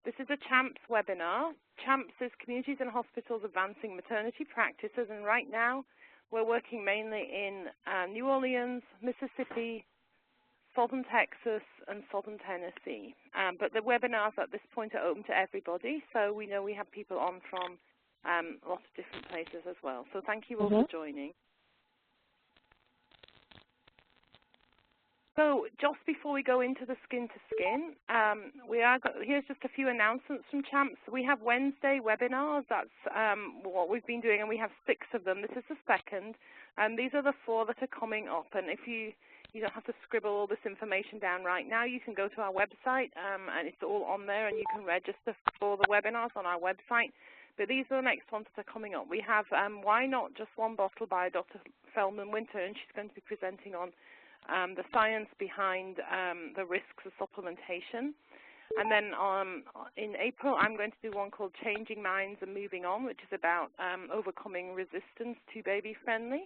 This is a CHAMPS webinar. CHAMPS is Communities and Hospitals Advancing Maternity Practices, and right now we're working mainly in New Orleans, Mississippi, Southern Texas, and Southern Tennessee. But the webinars at this point are open to everybody, so we know we have people on from lots of different places as well. So thank you all for joining. So just before we go into the Skin to Skin, here's just a few announcements from CHAMPS. We have Wednesday webinars. That's what we've been doing, and we have 6 of them. This is the second. These are the 4 that are coming up. And if you don't have to scribble all this information down right now, you can go to our website, and it's all on there, and you can register for the webinars on our website. But these are the next ones that are coming up. We have Why Not Just One Bottle by Dr. Feldman Winter, and she's going to be presenting on the science behind the risks of supplementation. And then in April, I'm going to do one called Changing Minds and Moving On, which is about overcoming resistance to baby-friendly.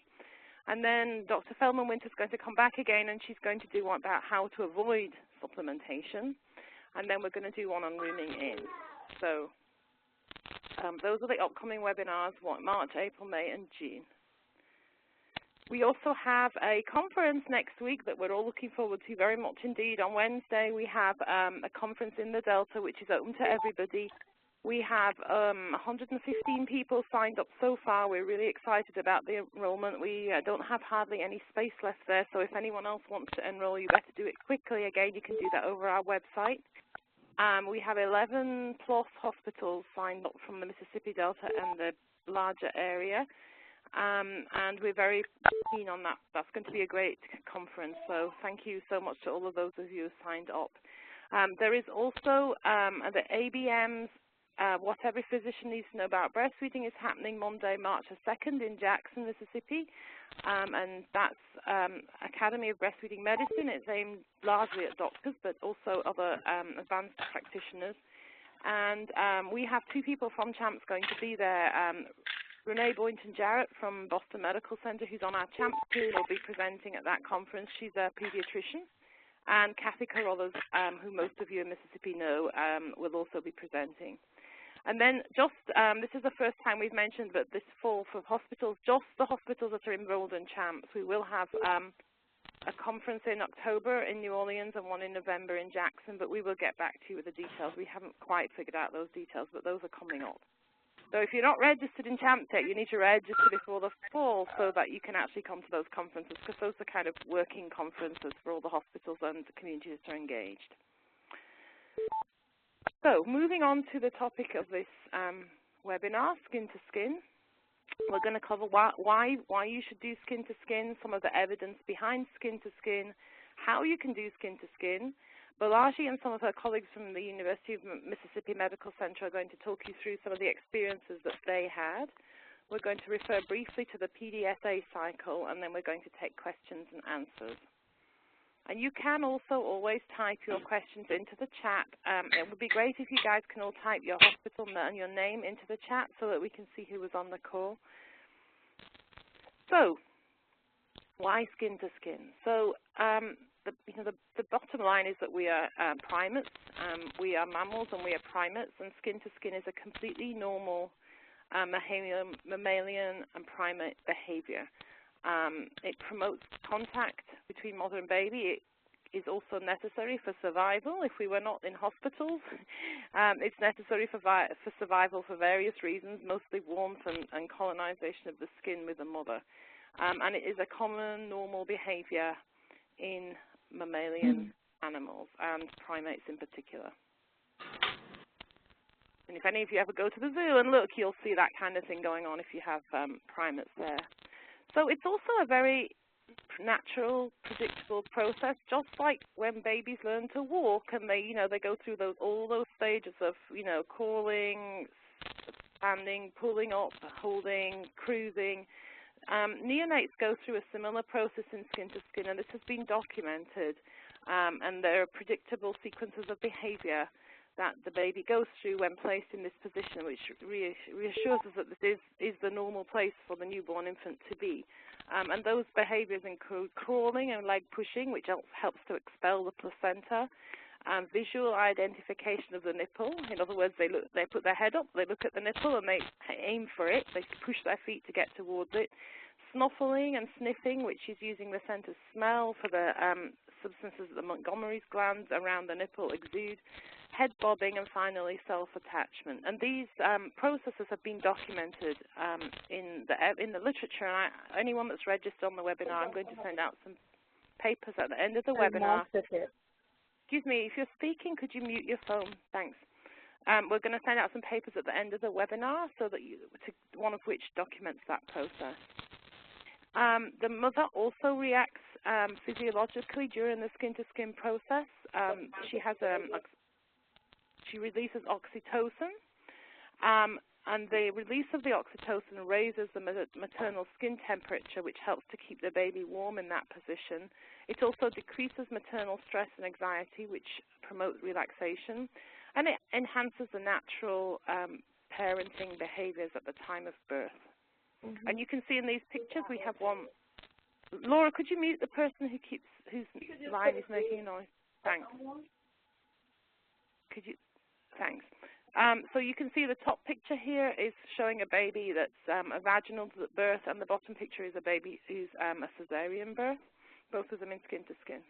And then Dr. Feldman Winter is going to come back again, and she's going to do one about how to avoid supplementation. And then we're going to do one on rooming in. So those are the upcoming webinars, March, April, May, and June. We also have a conference next week that we're all looking forward to very much indeed. On Wednesday, we have a conference in the Delta, which is open to everybody. We have 115 people signed up so far. We're really excited about the enrollment. We don't have hardly any space left there, so if anyone else wants to enroll, you better do it quickly. Again, you can do that over our website. We have 11-plus hospitals signed up from the Mississippi Delta and the larger area. And we're very keen on that. That's going to be a great conference, so thank you so much to all of those of you who signed up. There is also the ABM's What Every Physician Needs to Know About Breastfeeding is happening Monday, March 2nd in Jackson, Mississippi, and that's Academy of Breastfeeding Medicine. It's aimed largely at doctors, but also other advanced practitioners. And we have 2 people from CHAMPS going to be there. Renee Boynton-Jarrett from Boston Medical Center, who's on our CHAMPS team, will be presenting at that conference. She's a pediatrician. And Kathy Carruthers, who most of you in Mississippi know, will also be presenting. And then this is the first time we've mentioned, but this fall for hospitals, just the hospitals that are enrolled in CHAMPS, we will have a conference in October in New Orleans and one in November in Jackson, but we will get back to you with the details. We haven't quite figured out those details, but those are coming up. So if you're not registered in CHAMPS yet, you need to register before the fall so that you can actually come to those conferences, because those are kind of working conferences for all the hospitals and the communities that are engaged. So moving on to the topic of this webinar, Skin to Skin. We're going to cover why you should do Skin to Skin, some of the evidence behind Skin to Skin, how you can do Skin to Skin. Balaji and some of her colleagues from the University of Mississippi Medical Center are going to talk you through some of the experiences that they had. We're going to refer briefly to the PDSA cycle, and then we're going to take questions and answers. And you can also always type your questions into the chat. It would be great if you guys can all type your hospital and your name into the chat so that we can see who was on the call. So, why Skin to Skin? So, the bottom line is that we are primates. We are mammals and we are primates, and Skin to Skin is a completely normal mammalian and primate behavior. It promotes contact between mother and baby. It is also necessary for survival. If we were not in hospitals, it's necessary for survival for various reasons, mostly warmth and colonization of the skin with the mother. And it is a common normal behavior in mammalian animals and primates in particular. And if any of you ever go to the zoo and look, you'll see that kind of thing going on if you have primates there. So it's also a very natural, predictable process, just like when babies learn to walk and they go through all those stages of, crawling, standing, pulling up, holding, cruising. Neonates go through a similar process in Skin to Skin, and this has been documented, and there are predictable sequences of behavior that the baby goes through when placed in this position, which reassures us that this is the normal place for the newborn infant to be. And those behaviors include crawling and leg pushing, which helps to expel the placenta, visual identification of the nipple. In other words, they put their head up, they look at the nipple, and they aim for it. They push their feet to get towards it. Snuffling and sniffing, which is using the scent of smell for the substances that the Montgomery's glands around the nipple exude. Head bobbing, and finally self-attachment. And these processes have been documented in the literature. And anyone that's registered on the webinar, I'm going to send out some papers at the end of the webinar. Excuse me, if you're speaking, could you mute your phone? Thanks. We're going to send out some papers at the end of the webinar, so that one of which documents that process. The mother also reacts physiologically during the skin-to-skin process. She releases oxytocin, and the release of the oxytocin raises the maternal skin temperature, which helps to keep the baby warm in that position. It also decreases maternal stress and anxiety, which promotes relaxation, and it enhances the natural parenting behaviors at the time of birth. And you can see in these pictures we have one. Laura, could you mute the person whose line is making a noise? Thanks. Could you? Thanks. So you can see the top picture here is showing a baby that's a vaginal birth, and the bottom picture is a baby who's a cesarean birth, both of them in skin-to-skin.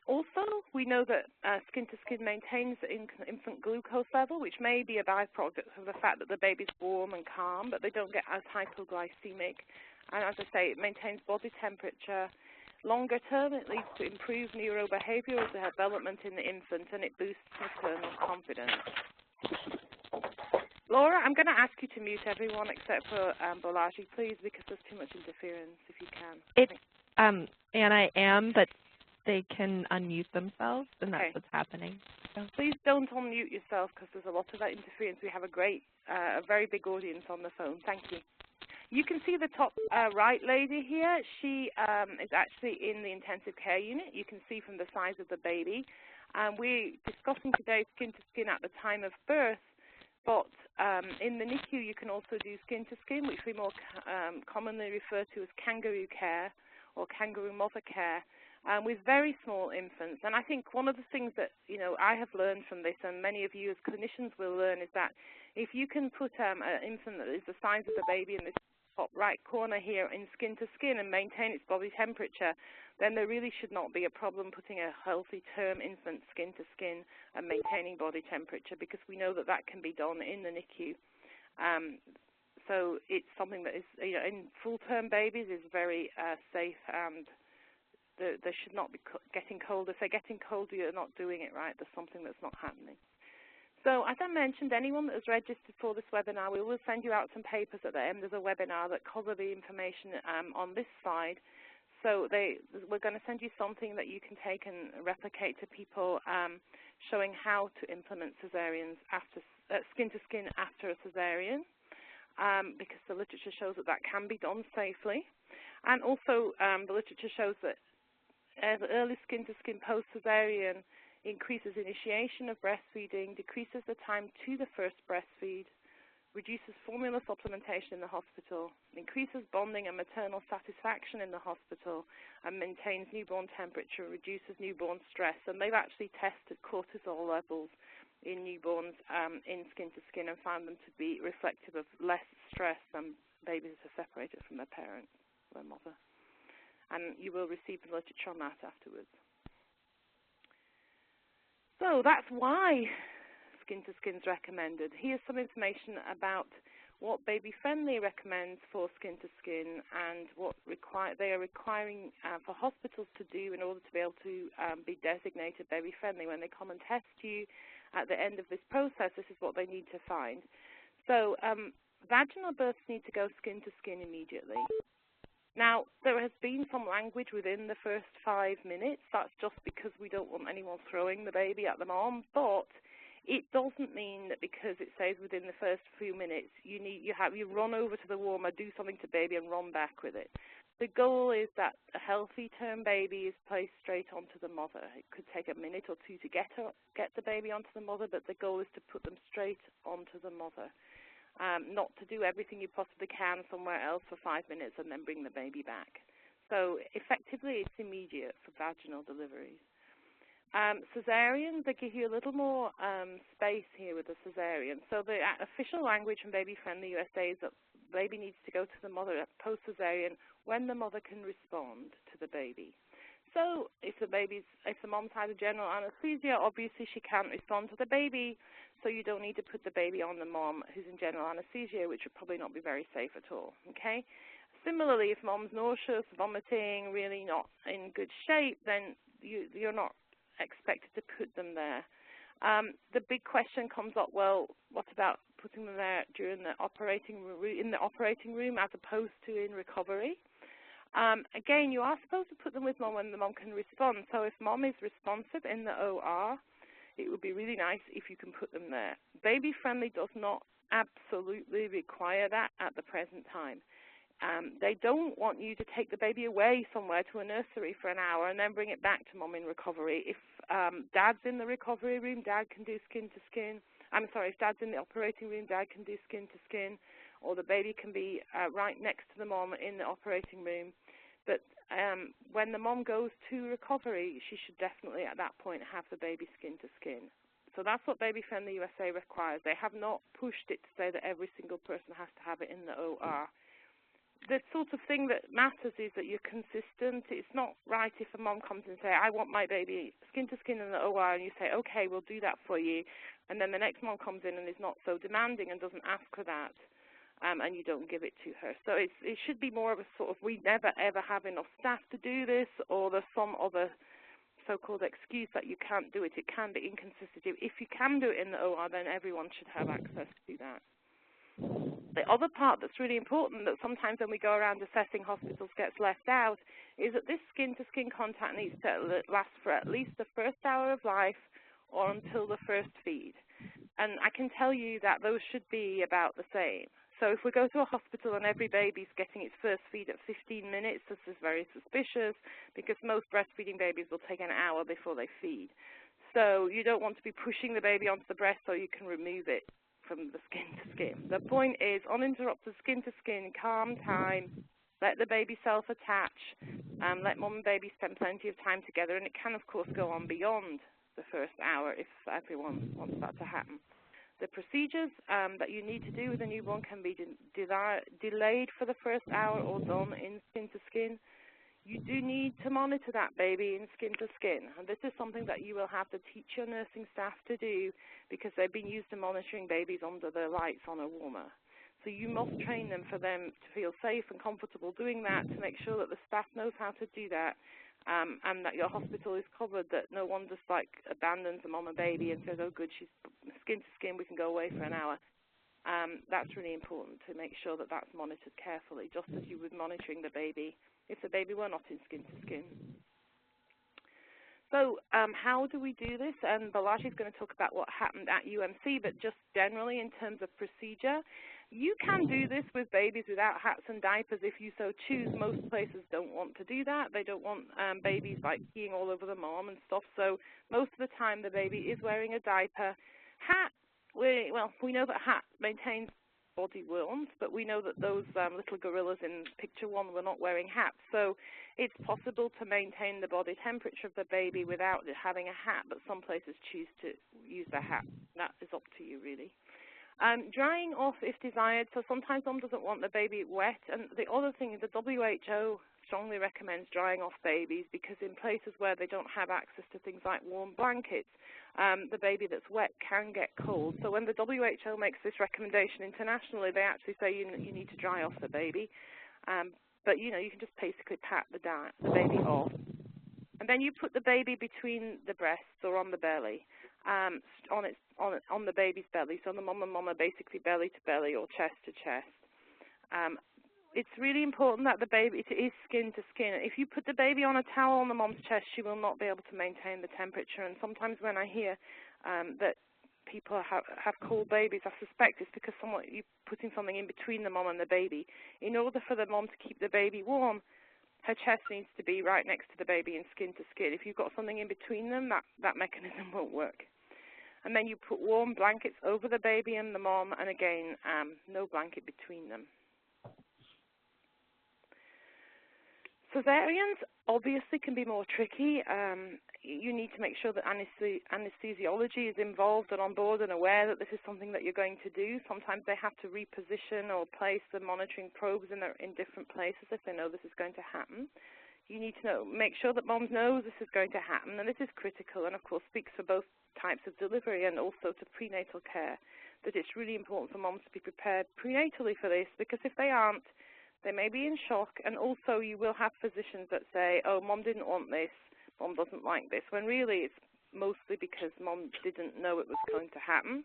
Also, we know that skin-to-skin maintains the infant glucose level, which may be a byproduct of the fact that the baby's warm and calm, but they don't get as hypoglycemic. And as I say, it maintains body temperature. Longer term, it leads to improved neurobehavioral development in the infant, and it boosts maternal confidence. Laura, I'm going to ask you to mute everyone except for Balaji, please, because there's too much interference, if you can. And I am, but they can unmute themselves, and that's what's happening. So. Please don't unmute yourself, because there's a lot of that interference. We have a very big audience on the phone. Thank you. You can see the top right lady here. She is actually in the intensive care unit. You can see from the size of the baby. We're discussing today skin-to-skin at the time of birth, but in the NICU you can also do skin-to-skin, which we more commonly refer to as kangaroo care or kangaroo mother care, with very small infants. And I think one of the things that I have learned from this, and many of you as clinicians will learn, is that if you can put an infant that is the size of the baby in this top right corner here in skin-to-skin and maintain its body temperature, then there really should not be a problem putting a healthy term infant skin-to-skin and maintaining body temperature, because we know that that can be done in the NICU. So it's something that is, in full-term babies is very safe, and they should not be getting cold. If they're getting cold, you're not doing it right. There's something that's not happening. So as I mentioned, anyone that has registered for this webinar, we will send you out some papers at the end of the webinar that cover the information on this slide. So we're going to send you something that you can take and replicate to people, showing how to implement cesareans after skin-to-skin after a cesarean, because the literature shows that that can be done safely. And also the literature shows that early skin-to-skin post-cesarean increases initiation of breastfeeding, decreases the time to the first breastfeed, reduces formula supplementation in the hospital, increases bonding and maternal satisfaction in the hospital, and maintains newborn temperature, reduces newborn stress. And they've actually tested cortisol levels in newborns in skin-to-skin and found them to be reflective of less stress than babies who are separated from their parent, their mother. And you will receive the literature on that afterwards. So that's why skin-to-skin is recommended. Here's some information about what Baby Friendly recommends for skin-to-skin and what they are requiring for hospitals to do in order to be able to be designated baby friendly. When they come and test you at the end of this process, this is what they need to find. So vaginal births need to go skin-to-skin immediately. Now, there has been some language within the first 5 minutes. That's just because we don't want anyone throwing the baby at the mom, but it doesn't mean that because it says within the first few minutes you run over to the warmer, do something to baby, and run back with it. The goal is that a healthy term baby is placed straight onto the mother. It could take a minute or two to get the baby onto the mother, but the goal is to put them straight onto the mother. Not to do everything you possibly can somewhere else for 5 minutes and then bring the baby back. So effectively, it's immediate for vaginal deliveries. Cesarean, they give you a little more space here with the cesarean. So the official language from Baby Friendly USA is that baby needs to go to the mother post-cesarean when the mother can respond to the baby. So if the mom's had a general anesthesia, obviously she can't respond to the baby, so you don't need to put the baby on the mom who's in general anesthesia, which would probably not be very safe at all, okay? Similarly, if mom's nauseous, vomiting, really not in good shape, then you're not expected to put them there. The big question comes up, well, what about putting them there during the in the operating room as opposed to in recovery? Again, you are supposed to put them with mom when the mom can respond. So if mom is responsive in the OR, it would be really nice if you can put them there. Baby Friendly does not absolutely require that at the present time. They don't want you to take the baby away somewhere to a nursery for an hour and then bring it back to mom in recovery. If dad's in the recovery room, dad can do skin to skin. If dad's in the operating room, dad can do skin to skin, or the baby can be right next to the mom in the operating room. But when the mom goes to recovery, she should definitely at that point have the baby skin to skin. So that's what Baby Friendly USA requires. They have not pushed it to say that every single person has to have it in the OR. The sort of thing that matters is that you're consistent. It's not right if a mom comes and says, I want my baby skin to skin in the OR, and you say, okay, we'll do that for you. And then the next mom comes in and is not so demanding and doesn't ask for that, and you don't give it to her. So it should be more of a sort of, we never, ever have enough staff to do this, or there's some other so-called excuse that you can't do it. It can be inconsistent. If you can do it in the OR, then everyone should have access to that. The other part that's really important that sometimes when we go around assessing hospitals gets left out is that this skin-to-skin contact needs to last for at least the first hour of life or until the first feed. And I can tell you that those should be about the same. So if we go to a hospital and every baby's getting its first feed at 15 minutes, this is very suspicious because most breastfeeding babies will take an hour before they feed. So you don't want to be pushing the baby onto the breast so you can remove it from the skin to skin. The point is uninterrupted skin to skin, calm time, let the baby self-attach, let mom and baby spend plenty of time together, and it can of course go on beyond the first hour if everyone wants that to happen. The procedures that you need to do with a newborn can be delayed for the first hour or done in skin to skin. You do need to monitor that baby in skin to skin, and this is something that you will have to teach your nursing staff to do because they've been used to monitoring babies under the lights on a warmer. So you must train them for them to feel safe and comfortable doing that, to make sure that the staff knows how to do that, and that your hospital is covered, that no one just like abandons a mom and baby and says, oh good, she's skin to skin, we can go away for an hour. That's really important to make sure that that's monitored carefully, just as you would monitoring the baby if the baby were not in skin to skin. So how do we do this? And Balaji is going to talk about what happened at UMC, but just generally in terms of procedure, you can do this with babies without hats and diapers if you so choose. Most places don't want to do that. They don't want babies like peeing all over the mom and stuff. So most of the time the baby is wearing a diaper. Hat, we know that hat maintains body warmth, but we know that those little gorillas in picture one were not wearing hats. So it's possible to maintain the body temperature of the baby without having a hat, but some places choose to use the hat. That is up to you, really. Drying off if desired. So sometimes mom doesn't want the baby wet. And the other thing is the WHO strongly recommends drying off babies because in places where they don't have access to things like warm blankets, the baby that's wet can get cold. So when the WHO makes this recommendation internationally, they actually say you need to dry off the baby. But, you know, you can just basically pat the baby off. And then you put the baby between the breasts or on the belly, on the baby's belly. So the mom and mom are basically belly to belly or chest to chest. It's really important that the baby, it is skin to skin. If you put the baby on a towel on the mom's chest, she will not be able to maintain the temperature. And sometimes when I hear that people have cold babies, I suspect it's because you're putting something in between the mom and the baby. In order for the mom to keep the baby warm, her chest needs to be right next to the baby in skin to skin. If you've got something in between them, that mechanism won't work. And then you put warm blankets over the baby and the mom, and again, no blanket between them. Cesareans obviously can be more tricky. You need to make sure that anesthesiology is involved and on board and aware that this is something that you're going to do. Sometimes they have to reposition or place the monitoring probes in different places if they know this is going to happen. You need to make sure that moms know this is going to happen, and this is critical, and of course speaks for both types of delivery and also to prenatal care, that it's really important for moms to be prepared prenatally for this, because if they aren't, they may be in shock, and also you will have physicians that say, oh, mom didn't want this, mom doesn't like this, when really it's mostly because mom didn't know it was going to happen.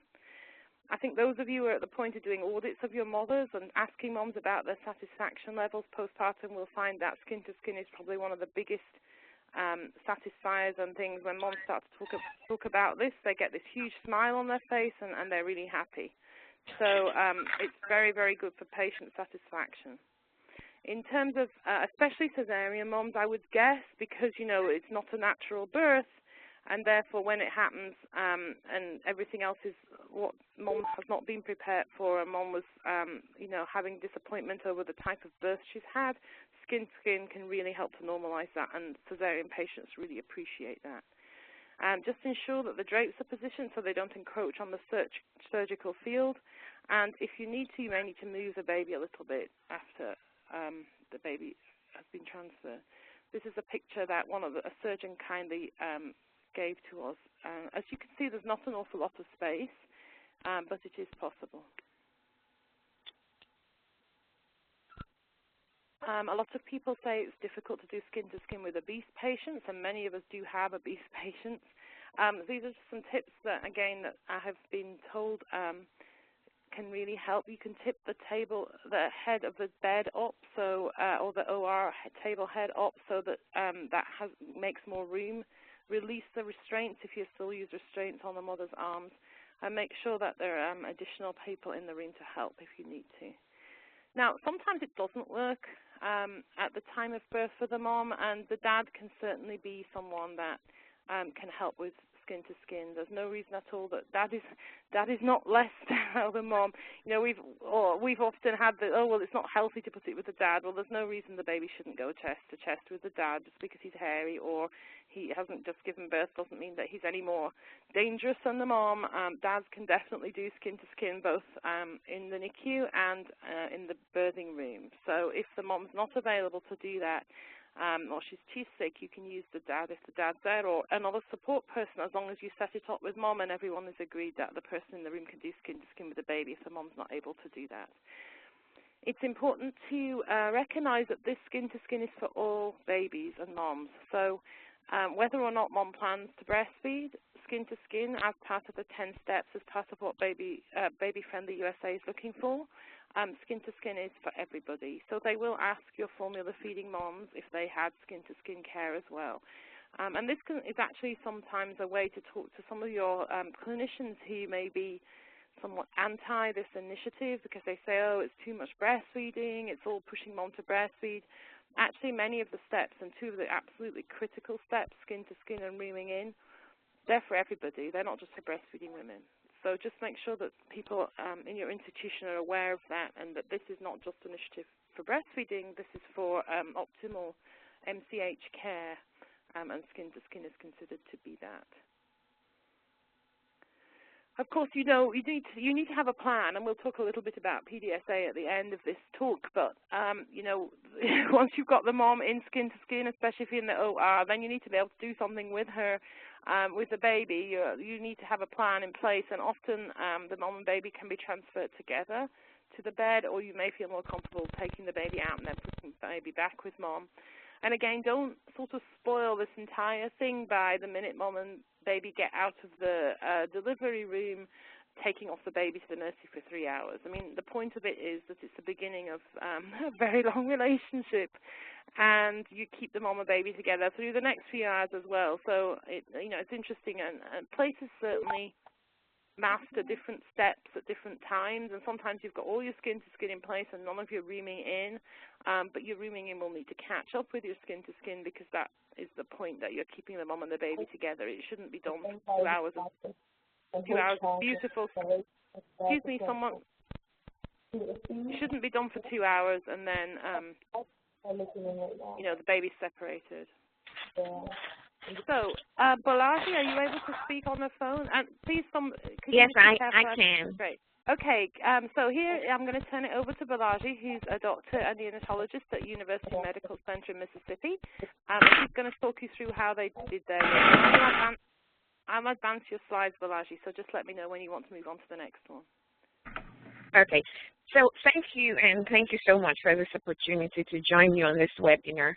I think those of you who are at the point of doing audits of your mothers and asking moms about their satisfaction levels postpartum will find that skin-to-skin is probably one of the biggest satisfiers and things. When moms start to talk about this, they get this huge smile on their face and they're really happy. So it's very, very good for patient satisfaction. In terms of especially cesarean moms, I would guess, because, you know, it's not a natural birth, and therefore when it happens and everything else is what mom has not been prepared for, and mom was, you know, having disappointment over the type of birth she's had, skin-to-skin can really help to normalize that, and cesarean patients really appreciate that. Just ensure that the drapes are positioned so they don't encroach on the surgical field, and if you need to, you may need to move the baby a little bit after the baby has been transferred. This is a picture that a surgeon kindly gave to us. As you can see, there's not an awful lot of space, but it is possible. A lot of people say it's difficult to do skin-to-skin with obese patients, and many of us do have obese patients. These are just some tips that, again, that I have been told can really help. You can tip the head of the bed up, so or the OR table head up, so that makes more room. Release the restraints if you still use restraints on the mother's arms, and make sure that there are additional people in the room to help if you need to. Now, sometimes it doesn't work at the time of birth for the mom, and the dad can certainly be someone that can help with skin-to-skin. There's no reason at all that dad is not less sterile than mom. You know, we've often had the, oh, well, it's not healthy to put it with the dad. Well, there's no reason the baby shouldn't go chest to chest with the dad just because he's hairy or he hasn't just given birth doesn't mean that he's any more dangerous than the mom. Dads can definitely do skin-to-skin both in the NICU and in the birthing room. So if the mom's not available to do that, or she's too sick, you can use the dad if the dad's there, or another support person, as long as you set it up with mom and everyone is agreed that the person in the room can do skin-to-skin with the baby if the mom's not able to do that. It's important to recognize that this skin-to-skin is for all babies and moms. So whether or not mom plans to breastfeed, skin-to-skin as part of the 10 steps, as part of what Baby Friendly USA is looking for, skin-to-skin is for everybody. So they will ask your formula-feeding moms if they had skin-to-skin care as well. And this is actually sometimes a way to talk to some of your clinicians who may be somewhat anti this initiative because they say, oh, it's too much breastfeeding, it's all pushing mom to breastfeed. Actually, many of the steps, and two of the absolutely critical steps, skin-to-skin and rooming in, they're for everybody. They're not just for breastfeeding women. So just make sure that people in your institution are aware of that, and that this is not just an initiative for breastfeeding. This is for optimal MCH care, and skin-to-skin is considered to be that. Of course, you know, you need to have a plan, and we'll talk a little bit about PDSA at the end of this talk, but, you know, once you've got the mom in skin-to-skin, especially if you're in the OR, then you need to be able to do something with her, with the baby. You need to have a plan in place, and often the mom and baby can be transferred together to the bed, or you may feel more comfortable taking the baby out and then putting the baby back with mom. And again, don't sort of spoil this entire thing by the minute mom and baby get out of the delivery room, taking off the baby to the nursery for 3 hours. I mean, the point of it is that it's the beginning of a very long relationship, and you keep the mom and baby together through the next few hours as well. So, you know, it's interesting, and places certainly master different steps at different times, and sometimes you've got all your skin-to-skin in place and none of your rooming in, but your rooming in will need to catch up with your skin-to-skin because that is the point that you're keeping the mom and the baby together. It shouldn't be done for 2 hours. 2 hours of beautiful. Excuse me, someone. It shouldn't be done for 2 hours and then You know, the baby's separated. So, Balaji, are you able to speak on the phone? And please, yes, I can. Great. Okay, so here I'm going to turn it over to Balaji, who's a doctor and neonatologist at University Medical Center in Mississippi. She's going to talk you through how they did their work. I'll advance your slides, Balaji, so just let me know when you want to move on to the next one. Okay. So thank you, and thank you so much for this opportunity to join me on this webinar.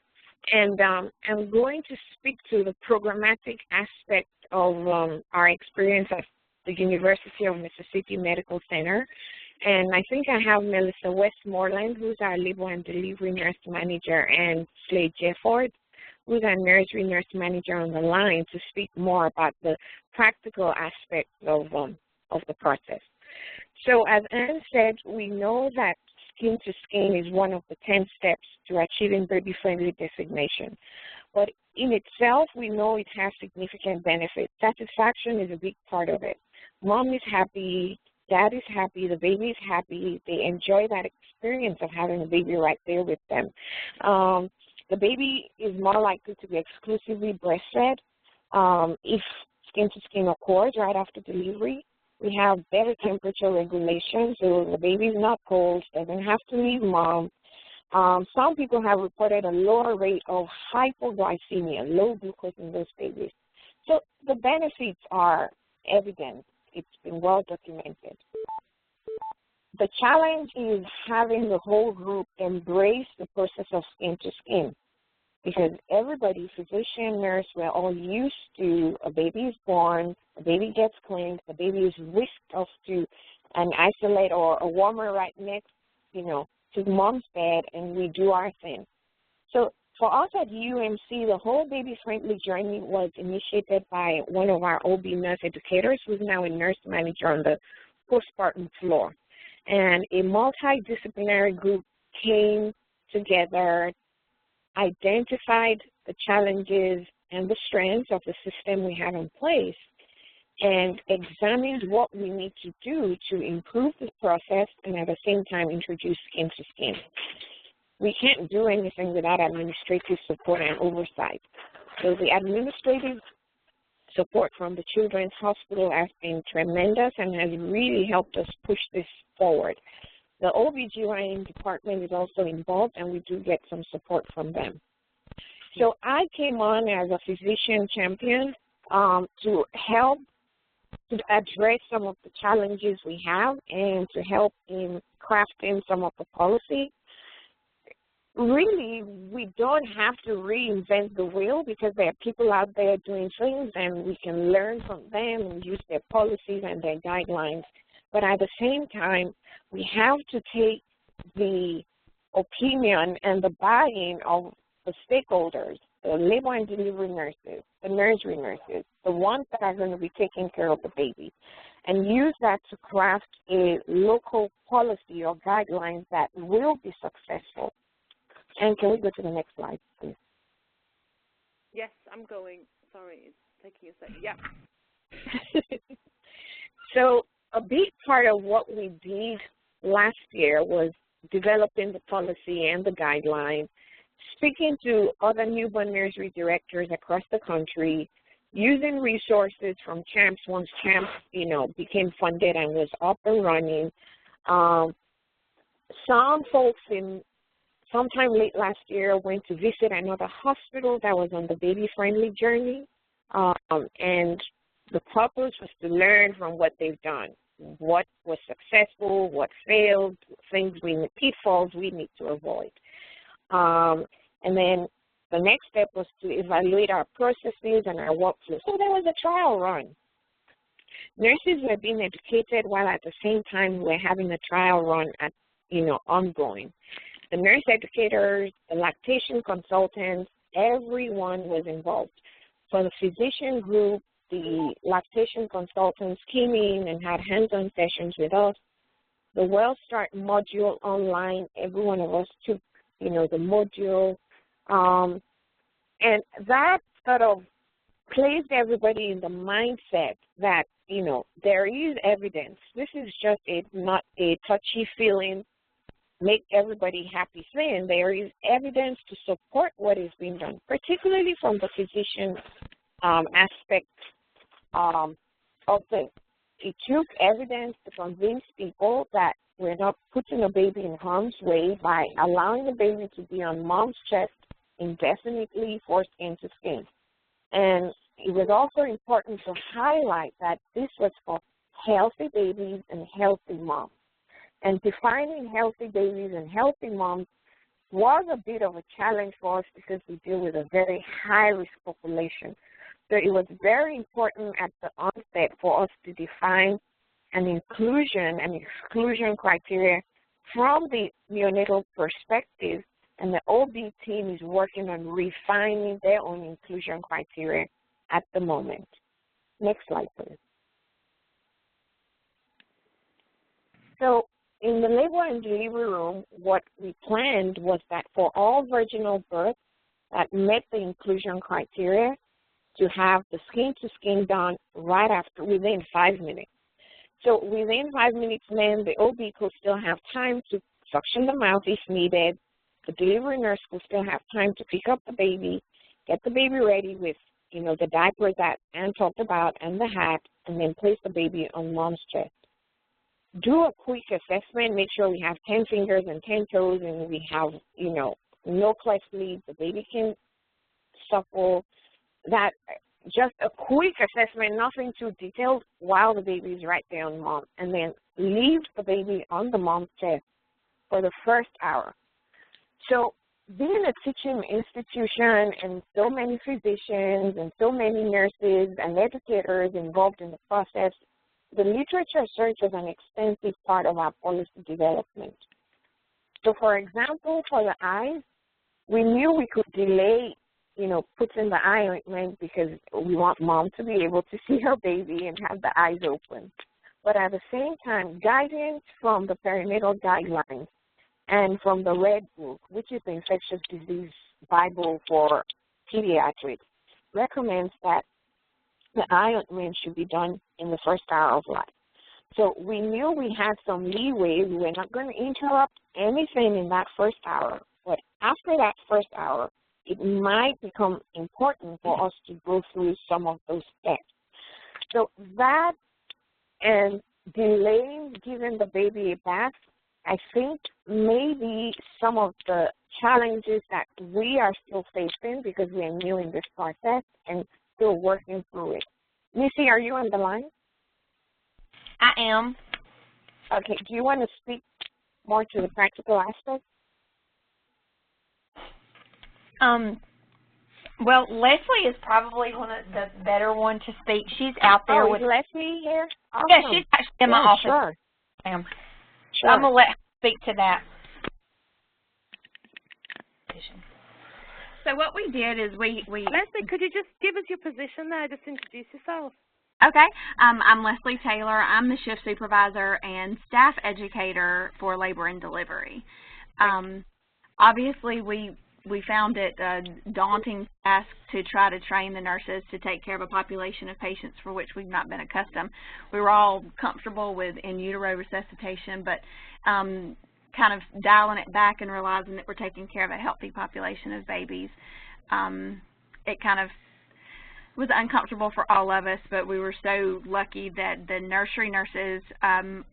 And I'm going to speak to the programmatic aspect of our experience at the University of Mississippi Medical Center. And I think I have Melissa Westmoreland, who's our labor and delivery nurse manager, and Slade Jefford, who's our nursery nurse manager, on the line to speak more about the practical aspects of the process. So as Anne said, we know that skin to skin is one of the 10 steps to achieving baby-friendly designation. But in itself, we know it has significant benefits. Satisfaction is a big part of it. Mom is happy, dad is happy, the baby is happy. They enjoy that experience of having a baby right there with them. The baby is more likely to be exclusively breastfed if skin to skin occurs right after delivery. We have better temperature regulation, so the baby is not cold, doesn't have to leave mom. Some people have reported a lower rate of hypoglycemia, low glucose in those babies. So the benefits are evident. It's been well documented. The challenge is having the whole group embrace the process of skin to skin, because everybody, physician, nurse, we're all used to a baby is born, a baby gets cleaned, the baby is whisked off to an isolate or a warmer right next, to mom's bed, and we do our thing. So for us at UMC, the whole baby-friendly journey was initiated by one of our OB nurse educators, who's now a nurse manager on the postpartum floor. And a multidisciplinary group came together, identified the challenges and the strengths of the system we have in place, and examined what we need to do to improve the process and at the same time introduce skin to skin. We can't do anything without administrative support and oversight. So the administrative support from the Children's Hospital has been tremendous and has really helped us push this forward. The OBGYN department is also involved, and we do get some support from them. So I came on as a physician champion to help to address some of the challenges we have and to help in crafting some of the policy. Really, we don't have to reinvent the wheel because there are people out there doing things, and we can learn from them and use their policies and their guidelines. But at the same time, we have to take the opinion and the buy-in of the stakeholders, the labor and delivery nurses, the nursery nurses, the ones that are going to be taking care of the baby, and use that to craft a local policy or guidelines that will be successful. And can we go to the next slide, please? Yes, I'm going. Sorry, it's taking a second. Yeah. So a big part of what we did last year was developing the policy and the guidelines, speaking to other newborn nursery directors across the country, using resources from CHAMPS once CHAMPS, became funded and was up and running. Some folks sometime late last year went to visit another hospital that was on the baby-friendly journey, and the purpose was to learn from what they've done, what was successful, what failed, pitfalls we need to avoid. And then the next step was to evaluate our processes and our workflow. So there was a trial run. Nurses were being educated while at the same time we're having a trial run ongoing. The nurse educators, the lactation consultants, everyone was involved. For the physician group, the lactation consultants came in and had hands-on sessions with us. The WellStart module online, every one of us took, the module. And that sort of placed everybody in the mindset that, there is evidence. This is just not a touchy feeling make everybody happy thing. There is evidence to support what is being done, particularly from the physician aspect of things. It took evidence to convince people that we're not putting a baby in harm's way by allowing the baby to be on mom's chest indefinitely for skin to skin. And it was also important to highlight that this was for healthy babies and healthy moms. And defining healthy babies and healthy moms was a bit of a challenge for us because we deal with a very high-risk population. So it was very important at the onset for us to define an inclusion and exclusion criteria from the neonatal perspective, and the OB team is working on refining their own inclusion criteria at the moment. Next slide, please. So in the labor and delivery room, what we planned was that for all vaginal births that met the inclusion criteria, to have the skin-to-skin done right after, within 5 minutes. So within 5 minutes, then the OB could still have time to suction the mouth if needed. The delivery nurse could still have time to pick up the baby, get the baby ready with, the diaper that Ann talked about and the hat, and then place the baby on mom's chest. Do a quick assessment, make sure we have 10 fingers and 10 toes, and we have, no cleft lid, the baby can suckle. That just a quick assessment, nothing too detailed, while the baby is right there on mom, and then leave the baby on the mom's chest for the first hour. So being a teaching institution and so many physicians and so many nurses and educators involved in the process, the literature search is an extensive part of our policy development. So for example, for the eyes, we knew we could delay putting the eye ointment because we want mom to be able to see her baby and have the eyes open. But at the same time, guidance from the perinatal guidelines and from the Red Book, which is the Infectious Disease Bible for pediatrics, recommends that the eye ointment should be done in the first hour of life. So we knew we had some leeway. We were not going to interrupt anything in that first hour. But after that first hour, it might become important for us to go through some of those steps. So that and delaying giving the baby a bath, I think maybe some of the challenges that we are still facing because we are new in this process and still working through it. Missy, are you on the line? I am. Okay, do you want to speak more to the practical aspect? Well, Leslie is probably one of the better one to speak. She's out there with Leslie here? Awesome. Yeah, she's actually in my office. Sure. So I'm gonna let her speak to that. So what we did is we Leslie, could you just give us your position there? Just introduce yourself. Okay. I'm Leslie Taylor. I'm the shift supervisor and staff educator for labor and delivery. Obviously, we found it a daunting task to try to train the nurses to take care of a population of patients for which we've not been accustomed. We were all comfortable with in utero resuscitation, but kind of dialing it back and realizing that we're taking care of a healthy population of babies, it kind of was uncomfortable for all of us, but we were so lucky that the nursery nurses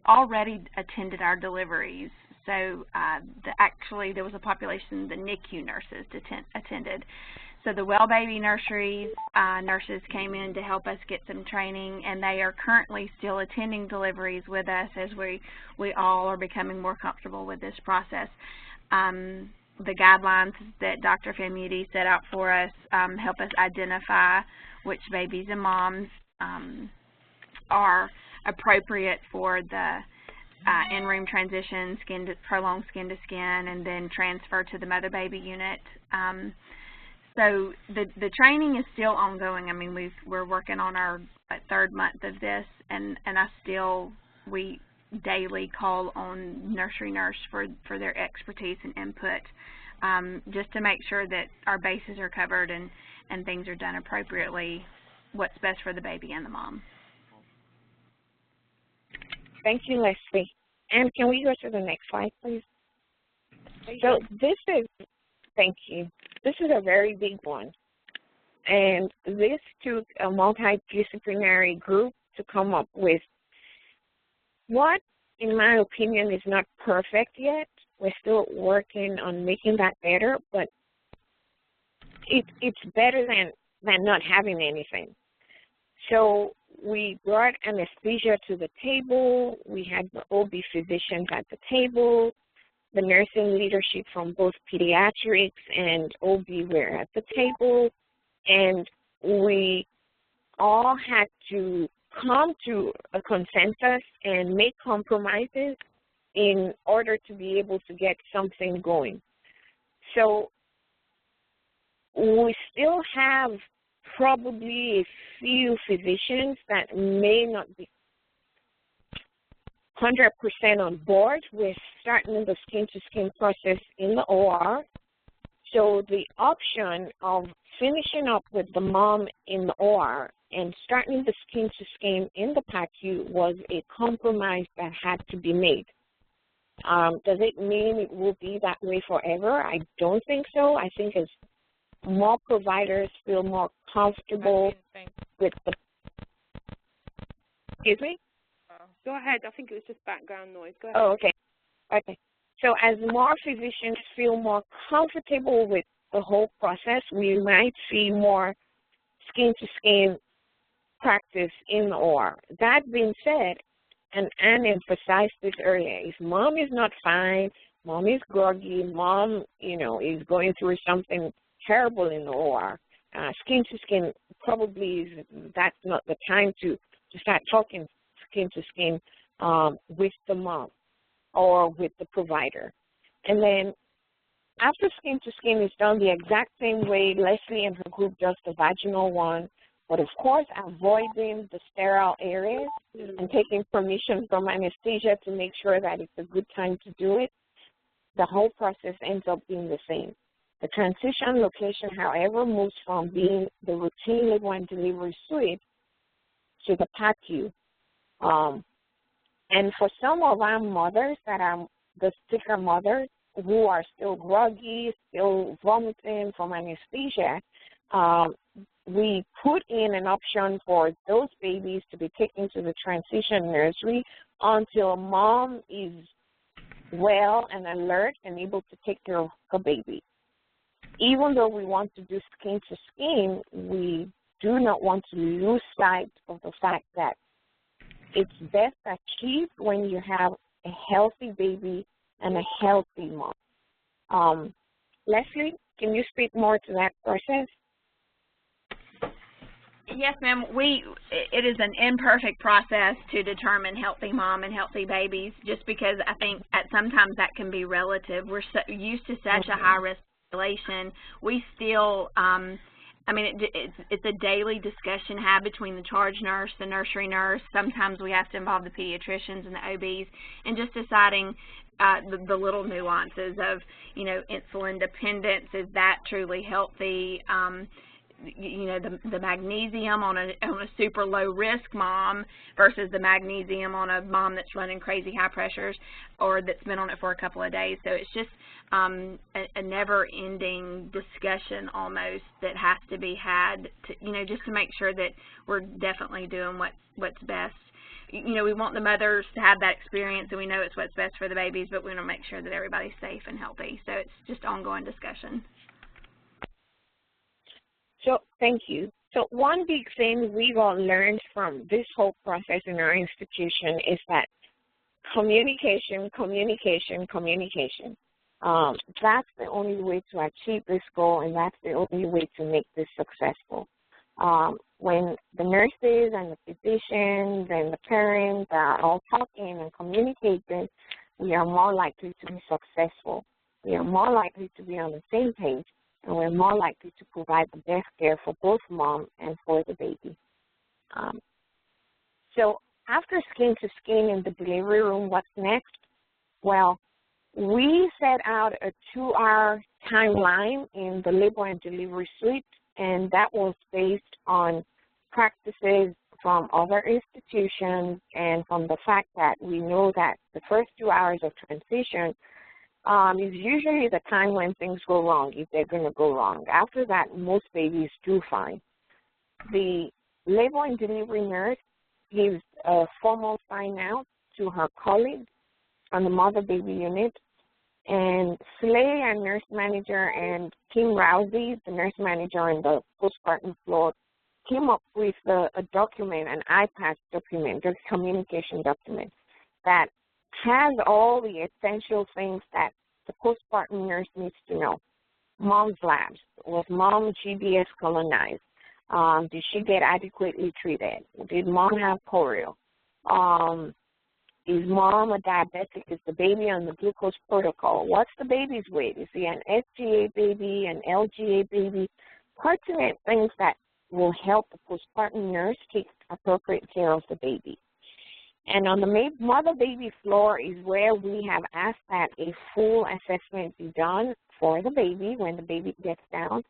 already attended our deliveries. So actually there was a population the NICU nurses attended. So the Well Baby nurseries nurses came in to help us get some training, and they are currently still attending deliveries with us as we all are becoming more comfortable with this process. The guidelines that Dr. Famuti set out for us help us identify which babies and moms are appropriate for the in-room transition, prolonged skin-to-skin, and then transfer to the mother-baby unit. So the training is still ongoing. I mean, we're working on our third month of this, and we daily call on nursery nurse for their expertise and input, just to make sure that our bases are covered and things are done appropriately, what's best for the baby and the mom. Thank you, Leslie. And can we go to the next slide, please? So this is, thank you, this is a very big one. And this took a multidisciplinary group to come up with what, in my opinion, is not perfect yet. We're still working on making that better, but it's better than not having anything. So we brought anesthesia to the table. We had the OB physicians at the table. The nursing leadership from both pediatrics and OB were at the table. And we all had to come to a consensus and make compromises in order to be able to get something going. So we still have probably a few physicians that may not be 100% on board with starting the skin-to-skin process in the OR. So the option of finishing up with the mom in the OR and starting the skin-to-skin in the PACU was a compromise that had to be made. Does it mean it will be that way forever? I don't think so. I think as more providers feel more comfortable with the... Excuse me? Go ahead. I think it was just background noise. Go ahead. Oh, okay. Okay. So as more physicians feel more comfortable with the whole process, we might see more skin-to-skin practice in the OR. That being said, and Anne emphasized this earlier, if mom is not fine, mom is groggy, mom, is going through something terrible in the OR, skin-to-skin probably that's not the time to start talking skin-to-skin with the mom or with the provider. And then after skin-to-skin is done the exact same way Leslie and her group does the vaginal one, but of course avoiding the sterile areas and taking permission from anesthesia to make sure that it's a good time to do it, the whole process ends up being the same. The transition location, however, moves from being the routine labor and delivery suite to the PACU. And for some of our mothers that are the sicker mothers who are still groggy, still vomiting from anesthesia, we put in an option for those babies to be taken to the transition nursery until mom is well and alert and able to take care of her baby. Even though we want to do skin-to-skin, we do not want to lose sight of the fact that it's best achieved when you have a healthy baby and a healthy mom. Leslie, can you speak more to that process? Yes, ma'am. It is an imperfect process to determine healthy mom and healthy babies, just because I think sometimes that can be relative. We're so used to such a high-risk population. We still, it's a daily discussion had between the charge nurse, the nursery nurse. Sometimes we have to involve the pediatricians and the OBs, and just deciding the little nuances of, insulin dependence. Is that truly healthy? The magnesium on a super low risk mom versus the magnesium on a mom that's running crazy high pressures or that's been on it for a couple of days. So it's just a never-ending discussion almost that has to be had to, just to make sure that we're definitely doing what's best. We want the mothers to have that experience, and we know it's what's best for the babies, but we want to make sure that everybody's safe and healthy. So it's just ongoing discussion. So thank you. So one big thing we've all learned from this whole process in our institution is that communication. That's the only way to achieve this goal, and that's the only way to make this successful. When the nurses and the physicians and the parents are all talking and communicating, we are more likely to be successful. We are more likely to be on the same page, and we're more likely to provide the best care for both mom and for the baby. So after skin-to-skin in the delivery room, what's next? Well, we set out a 2-hour timeline in the labor and delivery suite, and that was based on practices from other institutions and from the fact that we know that the first 2 hours of transition is usually the time when things go wrong, if they're going to go wrong. After that, most babies do fine. The labor and delivery nurse gives a formal sign-out to her colleagues on the mother-baby unit, and Slay, our nurse manager, and Kim Rousey, the nurse manager on the postpartum floor, came up with a document, an iPad document, a communication document that has all the essential things that the postpartum nurse needs to know. Mom's labs. Was mom GBS colonized? Did she get adequately treated? Did mom have polio? Is mom a diabetic? Is the baby on the glucose protocol? What's the baby's weight? Is he an SGA baby, an LGA baby? Pertinent things that will help the postpartum nurse take appropriate care of the baby. And on the mother-baby floor is where we have asked that a full assessment be done for the baby when the baby gets down.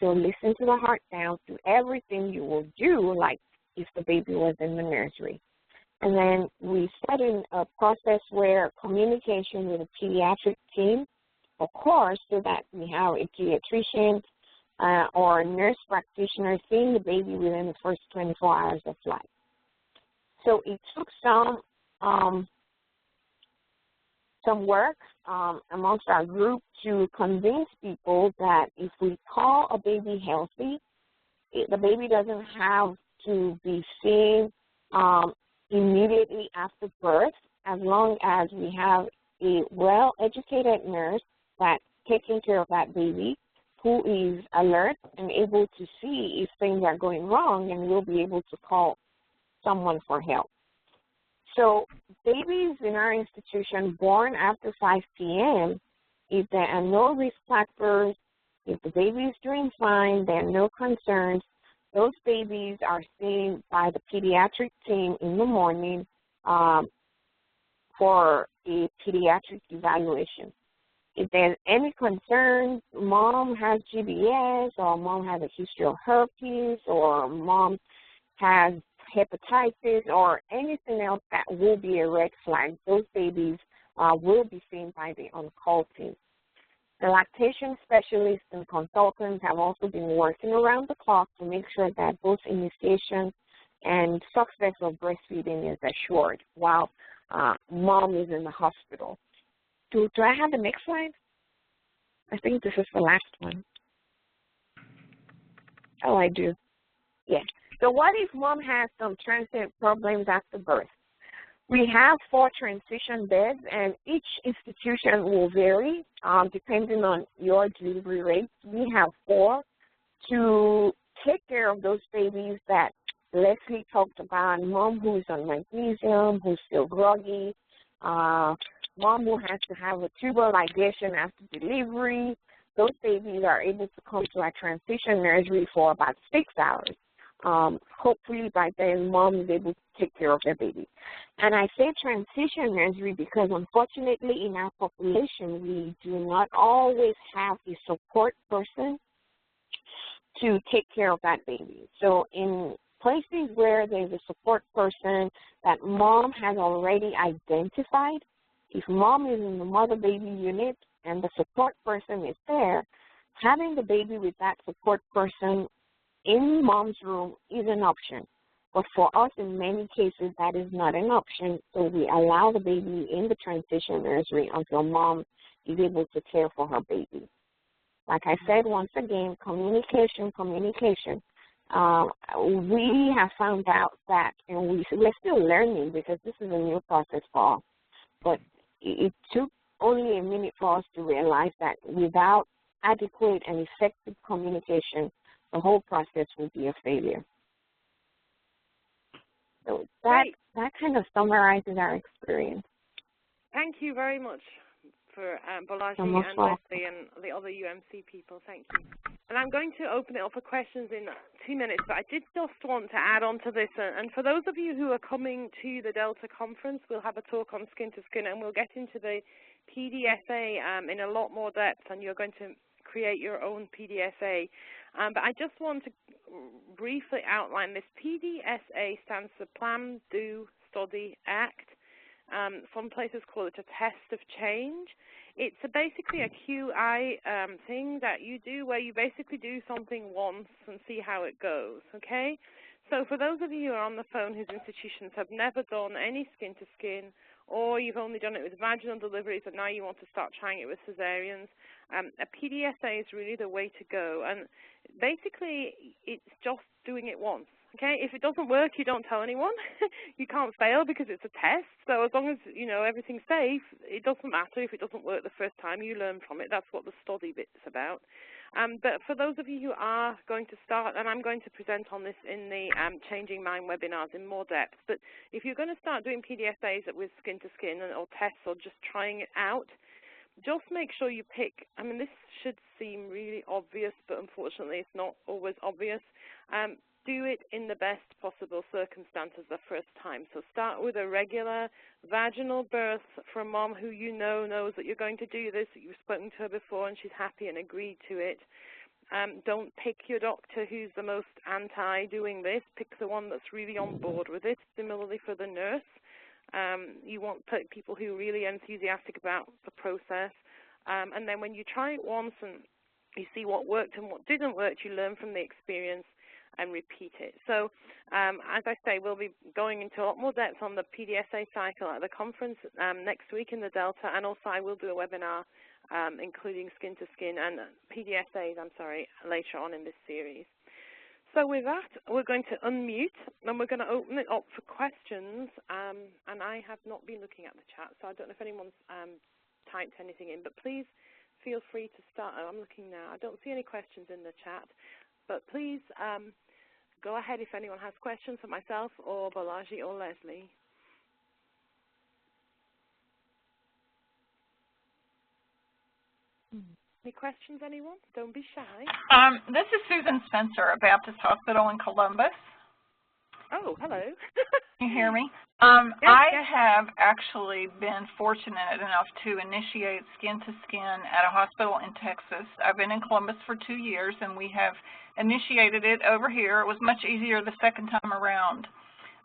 So listen to the heart sounds, do everything you will do like if the baby was in the nursery. And then we set in a process where communication with a pediatric team, of course, so that we have a pediatrician or a nurse practitioner seeing the baby within the first 24 hours of life. So it took some work amongst our group to convince people that if we call a baby healthy, the baby doesn't have to be seen immediately after birth, as long as we have a well-educated nurse that's taking care of that baby, who is alert and able to see if things are going wrong, and will be able to call someone for help. So babies in our institution born after 5 p.m., if there are no risk factors, if the baby is doing fine, there are no concerns, those babies are seen by the pediatric team in the morning for a pediatric evaluation. If there's any concerns, mom has GBS, or mom has a history of herpes, or mom has hepatitis, or anything else that will be a red flag, those babies will be seen by the on-call team. The lactation specialists and consultants have also been working around the clock to make sure that both initiation and success of breastfeeding is assured while mom is in the hospital. Do I have the next slide? I think this is the last one. Oh, I do. Yeah. So what if mom has some transient problems after birth? We have 4 transition beds, and each institution will vary depending on your delivery rates. We have 4 to take care of those babies that Leslie talked about, mom who's on magnesium, who's still groggy, mom who has to have a tubal ligation after delivery. Those babies are able to come to our transition nursery for about 6 hours. Hopefully by then mom is able to take care of their baby. And I say transition nursery because unfortunately in our population we do not always have a support person to take care of that baby. So in places where there's a support person that mom has already identified, if mom is in the mother-baby unit and the support person is there, having the baby with that support person in mom's room is an option. But for us, in many cases, that is not an option, so we allow the baby in the transition nursery until mom is able to care for her baby. Like I said, once again, communication. We have found out that, and we're still learning because this is a new process for us, but it took only a minute for us to realize that without adequate and effective communication, the whole process will be a failure. So that kind of summarizes our experience. Thank you very much for Balaji and Leslie and the other UMC people. Thank you. And I'm going to open it up for questions in 2 minutes, but I did just want to add on to this. And for those of you who are coming to the Delta conference, we'll have a talk on skin to skin, and we'll get into the PDSA in a lot more depth, and you're going to create your own PDSA. But I just want to briefly outline this. PDSA stands for Plan, Do, Study, Act. Some places call it a test of change. It's basically a QI thing that you do where you basically do something once and see how it goes, okay? So for those of you who are on the phone whose institutions have never done any skin-to-skin, or you've only done it with vaginal deliveries and now you want to start trying it with cesareans, a PDSA is really the way to go. And basically, it's just doing it once. Okay, if it doesn't work, you don't tell anyone. You can't fail because it's a test. So as long as, you know, everything's safe, it doesn't matter if it doesn't work the first time. You learn from it. That's what the study bit's about. But for those of you who are going to start, and I'm going to present on this in the Changing Mind webinars in more depth, but if you're going to start doing PDSAs with skin-to-skin or tests or just trying it out, just make sure you pick, I mean, this should seem really obvious, but unfortunately it's not always obvious. Do it in the best possible circumstances the first time. So start with a regular vaginal birth for a mom who you know knows that you're going to do this, that you've spoken to her before and she's happy and agreed to it. Don't pick your doctor who's the most anti-doing this. Pick the one that's really on board with it. Similarly for the nurse. You want people who are really enthusiastic about the process. And then when you try it once and you see what worked and what didn't work, you learn from the experience and repeat it. So, as I say, we'll be going into a lot more depth on the PDSA cycle at the conference next week in the Delta, and also I will do a webinar including skin-to-skin and PDSAs, later on in this series. So with that, we're going to unmute, and we're going to open it up for questions, and I have not been looking at the chat, so I don't know if anyone's typed anything in, but please feel free to start. Oh, I'm looking now. I don't see any questions in the chat, but please go ahead if anyone has questions for myself or Balaji or Leslie. Any questions, anyone? Don't be shy. This is Susan Spencer at Baptist Hospital in Columbus. Oh, hello. Can you hear me? Yes, I yes. have actually been fortunate enough to initiate skin-to-skin at a hospital in Texas. I've been in Columbus for 2 years, and we have initiated it over here. It was much easier the second time around.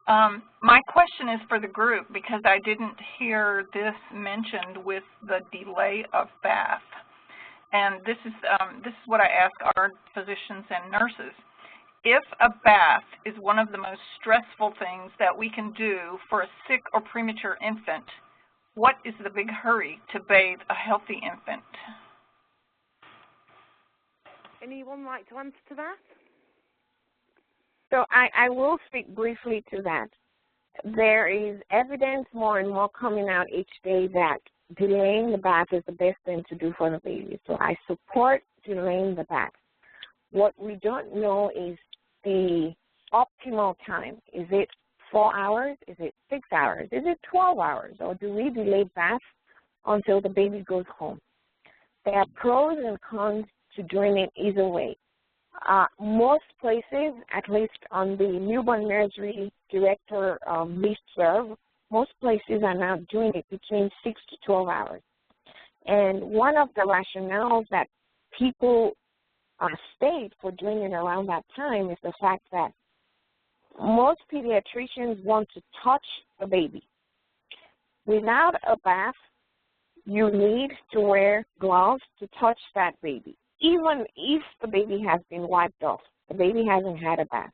My question is for the group, because I didn't hear this mentioned with the delay of bath. And this is what I ask our physicians and nurses. If a bath is one of the most stressful things that we can do for a sick or premature infant, what is the big hurry to bathe a healthy infant? Anyone like to answer to that? So I will speak briefly to that. There is evidence more and more coming out each day that delaying the bath is the best thing to do for the baby. So I support delaying the bath. What we don't know is the optimal time. Is it 4 hours? Is it 6 hours? Is it 12 hours? Or do we delay bath until the baby goes home? There are pros and cons to doing it either way. Most places, at least on the newborn nursery director listserv, most places are now doing it between 6 to 12 hours. And one of the rationales that people state for doing it around that time is the fact that most pediatricians want to touch the baby. Without a bath, you need to wear gloves to touch that baby, even if the baby has been wiped off. The baby hasn't had a bath.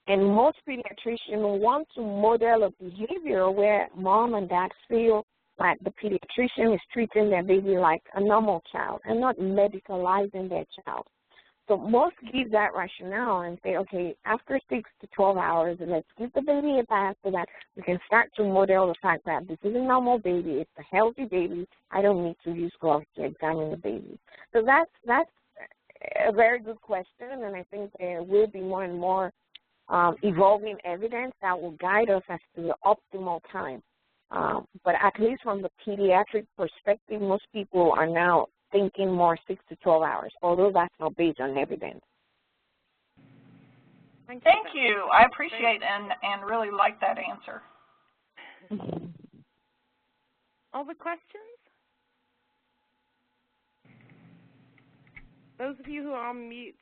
And most pediatricians want to model a behavior where mom and dad feel like the pediatrician is treating their baby like a normal child and not medicalizing their child. So most give that rationale and say, okay, after 6 to 12 hours, let's give the baby a bath so that we can start to model the fact that this is a normal baby, it's a healthy baby, I don't need to use gloves to examine the baby. So that's a very good question, and I think there will be more and more evolving evidence that will guide us as to the optimal time. But at least from the pediatric perspective, most people are now thinking more 6 to 12 hours, although that's not based on evidence. Thank you. I appreciate and really like that answer. Other questions? Those of you who are on mute,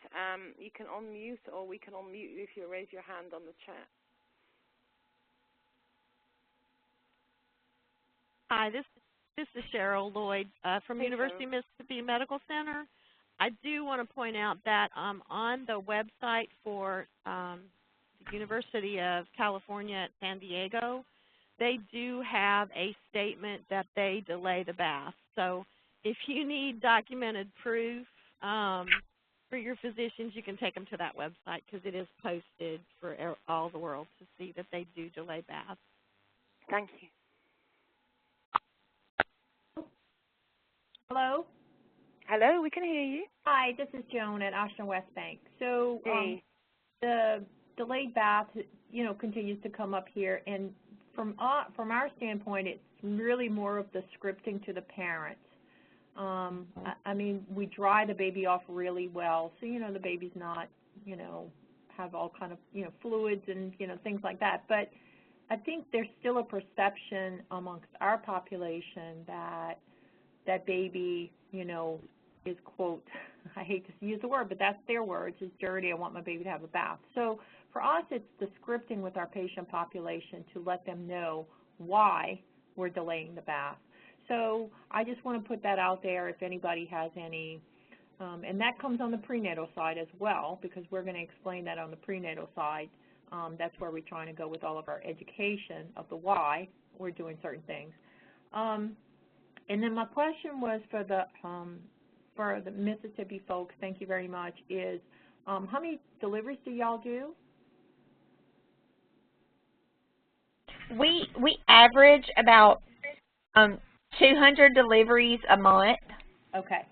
you can unmute, or we can unmute you if you raise your hand on the chat. Hi, this is Cheryl Lloyd from University of Mississippi Medical Center. I do want to point out that on the website for the University of California at San Diego, they do have a statement that they delay the bath. So if you need documented proof for your physicians, you can take them to that website because it is posted for all the world to see that they do delay baths. Thank you. Hello? Hello, we can hear you. Hi, this is Joan at Ochsner West Bank. So hey. The delayed bath, continues to come up here, and from our standpoint, it's really more of the scripting to the parents. I mean, we dry the baby off really well, so the baby's not, have all kind of fluids and things like that. But I think there's still a perception amongst our population that baby, is, quote, I hate to use the word, but that's their words, is dirty, I want my baby to have a bath. So for us, it's the scripting with our patient population to let them know why we're delaying the bath. So I just want to put that out there if anybody has any, and that comes on the prenatal side as well, because we're going to explain that on the prenatal side. That's where we're trying to go with all of our education of the why we're doing certain things. And then my question was for the Mississippi folks, thank you very much, is how many deliveries do y'all do? We average about 200 deliveries a month. Okay.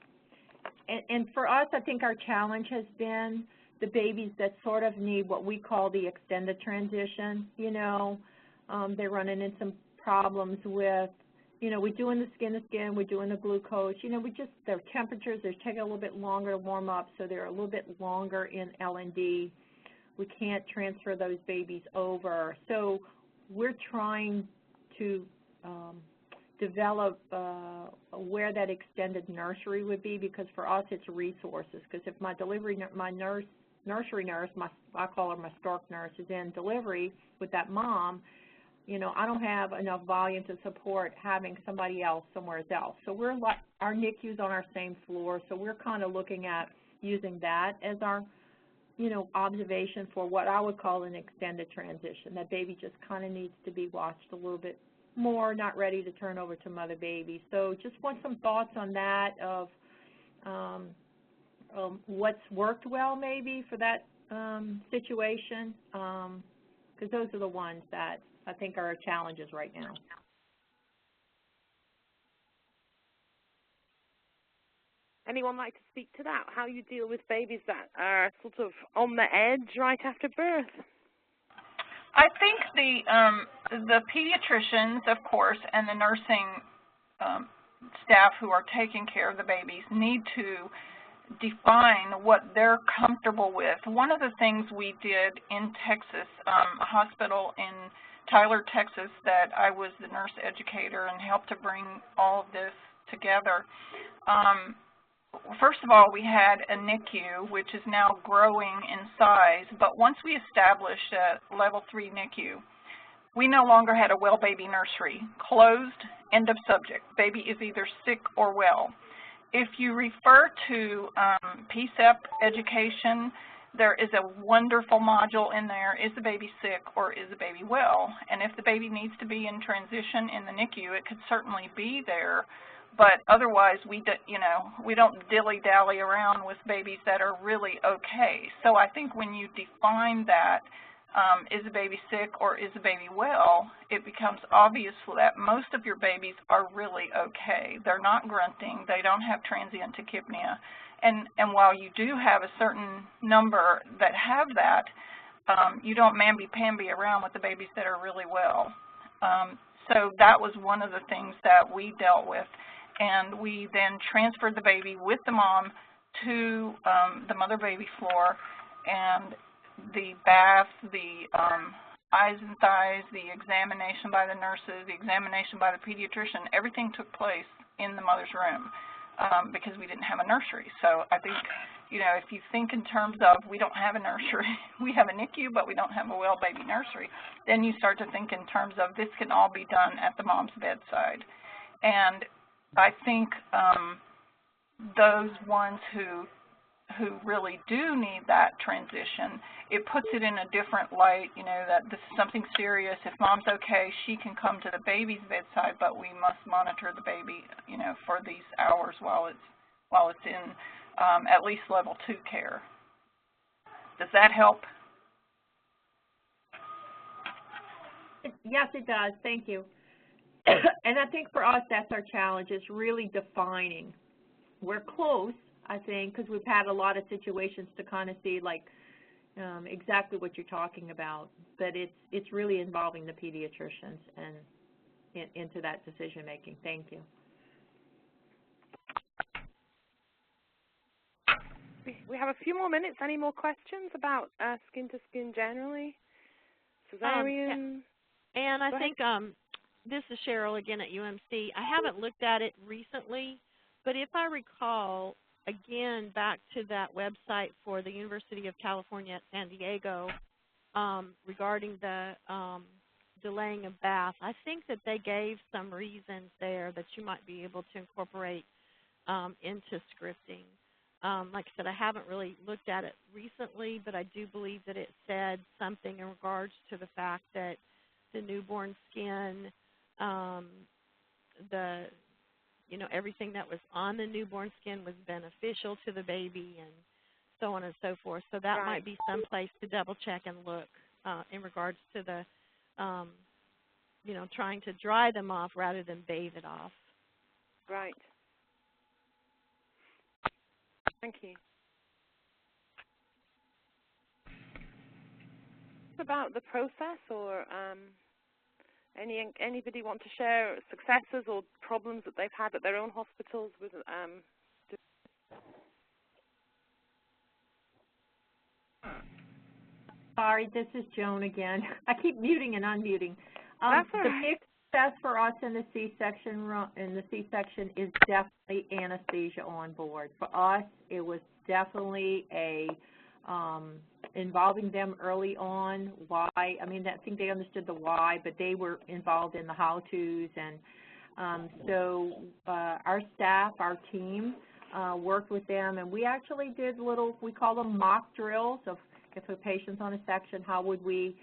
And for us, I think our challenge has been the babies that sort of need what we call the extended transition. They're running into some problems with, we're doing the skin-to-skin, we're doing the glucose. Their temperatures, they're taking a little bit longer to warm up, so they're a little bit longer in L&D. We can't transfer those babies over. So we're trying to develop where that extended nursery would be, because for us it's resources. Because if my nursery nurse, I call her my stork nurse, is in delivery with that mom, I don't have enough volume to support having somebody else somewhere else. So our NICU's on our same floor, so we're kind of looking at using that as our, observation for what I would call an extended transition. That baby just kind of needs to be watched a little bit more, not ready to turn over to mother baby. So just want some thoughts on that of what's worked well maybe for that situation, because those are the ones that I think are challenges right now. Anyone like to speak to that? How you deal with babies that are sort of on the edge right after birth? I think the pediatricians, of course, and the nursing staff who are taking care of the babies need to define what they're comfortable with. One of the things we did in Texas, a hospital in Tyler, Texas, that I was the nurse educator and helped to bring all of this together. First of all, we had a NICU, which is now growing in size, but once we established a level 3 NICU, we no longer had a well baby nursery. Closed, end of subject. Baby is either sick or well. If you refer to PCEP education, there is a wonderful module in there, is the baby sick or is the baby well? And if the baby needs to be in transition in the NICU, it could certainly be there. But otherwise, we don't dilly-dally around with babies that are really okay. So I think when you define that, is the baby sick or is the baby well, it becomes obvious that most of your babies are really okay. They're not grunting. They don't have transient tachypnea. And while you do have a certain number that have that, you don't mamby-pamby around with the babies that are really well. So that was one of the things that we dealt with. And we then transferred the baby with the mom to the mother baby floor, and the bath, the eyes and thighs, the examination by the nurses, the examination by the pediatrician, everything took place in the mother's room because we didn't have a nursery. So I think you know, if you think in terms of we don't have a nursery, we have a NICU, but we don't have a well baby nursery, then you start to think in terms of this can all be done at the mom's bedside. And I think those ones who really do need that transition, it puts it in a different light, you know, that this is something serious. If mom's okay, she can come to the baby's bedside, but we must monitor the baby, you know, for these hours while it's in at least level 2 care. Does that help? Yes, it does. Thank you. And I think for us, that's our challenge, is really defining. We're close, I think, because we've had a lot of situations to kind of see, like, exactly what you're talking about. But it's really involving the pediatricians and into that decision making. Thank you. We have a few more minutes. Any more questions about skin to skin generally? Cesarean? Yeah. And I think this is Cheryl again at UMC. I haven't looked at it recently, but if I recall, again, back to that website for the University of California at San Diego regarding the delaying of bath, I think that they gave some reasons there that you might be able to incorporate into scripting. Like I said, I haven't really looked at it recently, but I do believe that it said something in regards to the fact that the newborn skin, you know, everything that was on the newborn skin was beneficial to the baby and so on and so forth. So that might be some place to double check and look in regards to the, you know, trying to dry them off rather than bathe it off. Right. Thank you. About the process, or anybody want to share successes or problems that they've had at their own hospitals with? Sorry, this is Joan again. I keep muting and unmuting. That's all the right. big success for us in the C-section is definitely anesthesia on board. For us, it was definitely a involving them early on. Why? I mean, I think they understood the why, but they were involved in the how-tos, and so our staff, our team, worked with them, and we actually did little, we call them mock drills of if a patient's on a section, how would we,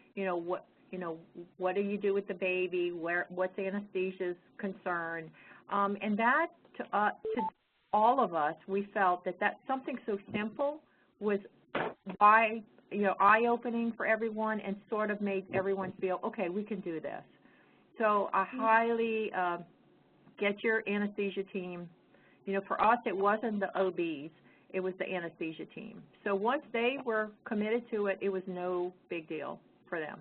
what do you do with the baby? What's anesthesia's concern? And that to all of us, we felt that something so simple was eye-opening for everyone, and sort of made everyone feel, okay, we can do this. So I highly get your anesthesia team. You know, for us, it wasn't the OBs. It was the anesthesia team. So once they were committed to it, it was no big deal for them.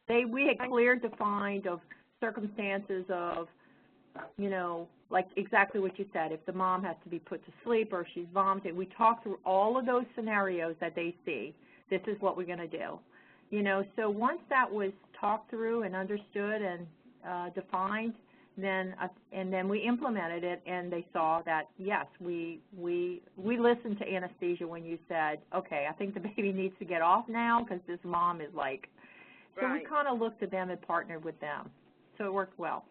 We had clear defined of circumstances of, like exactly what you said. If the mom has to be put to sleep or she's vomiting, we talked through all of those scenarios that they see. This is what we're going to do. So once that was talked through and understood and defined, then we implemented it, and they saw that, yes, we listened to anesthesia when you said, okay, I think the baby needs to get off now because this mom is like, so we kind of looked at them and partnered with them. So it worked well.